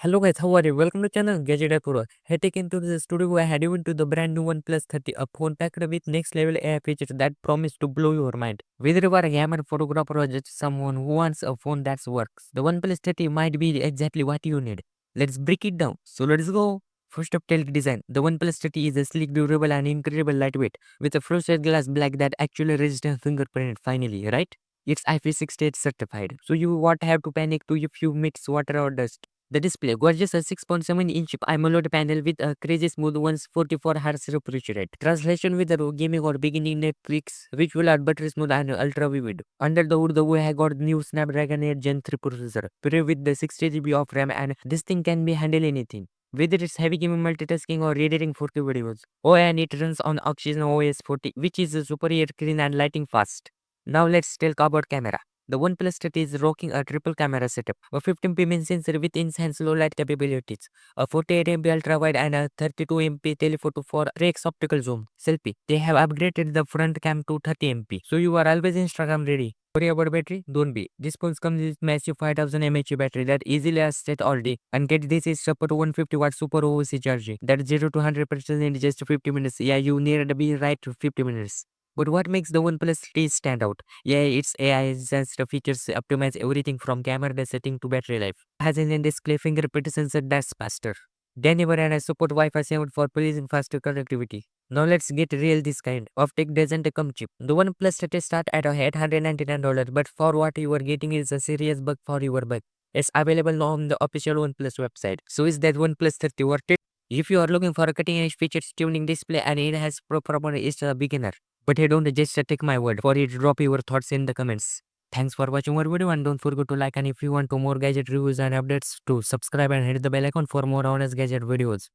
Hello guys, how are you? Welcome to channel Gadget. Hey, take into this studio. I had you into the brand new OnePlus 30, a phone packed with next level AI features that promise to blow your mind. Whether you are a gamer, photographer, or just someone who wants a phone that works, the OnePlus 30 might be exactly what you need. Let's break it down. So let's go. First up, tail design. The OnePlus 30 is a sleek, durable, and incredible lightweight with a frosted glass black that actually resists fingerprint. Finally, right? It's IP68 certified, so you won't have to panic to if you mix water or dust. The display, gorgeous a 6.7-inch AMOLED panel with a crazy smooth 144Hz refresh rate. Translation with the gaming or beginning Netflix, which will are better smooth and ultra vivid. Under the hood, we have got new Snapdragon 8 Gen 3 processor, paired with the 60 GB of RAM, and this thing can be handle anything. Whether it's heavy gaming, multitasking, or editing 40 videos. Oh, and it runs on Oxygen OS 40, which is superior clean and lighting fast. Now let's talk about camera. The OnePlus 30 is rocking a triple camera setup, a 15MP main sensor with enhanced low light capabilities, a 48MP ultra wide and a 32MP telephoto for 3x optical zoom. Selfie. They have upgraded the front cam to 30MP, so you are always Instagram ready. Worry about battery? Don't be. This phone comes with massive 5000 mAh battery that easily lasts set all day. And get this, is support 150 watt super OC charging. That's 0 to 100% in just 50 minutes. Yeah, you need to be right to 50 minutes. But what makes the OnePlus 3 stand out? Yeah, its AI sensor features optimize everything from camera setting to battery life. Has an in-display fingerprint sensor that's faster than ever, and I support Wi-Fi 7 for pleasing faster connectivity. Now let's get real, this kind of tech doesn't come cheap. The OnePlus 30 start at $899, but for what you are getting is a serious bug for your buck. It's available now on the official OnePlus website. So is that OnePlus 30 worth it? If you are looking for a cutting-edge features tuning display and it has proper, it's a beginner. But hey, don't just take my word for it. Drop your thoughts in the comments. Thanks for watching our video, and don't forget to like, and if you want to more gadget reviews and updates, to subscribe and hit the bell icon for more honest gadget videos.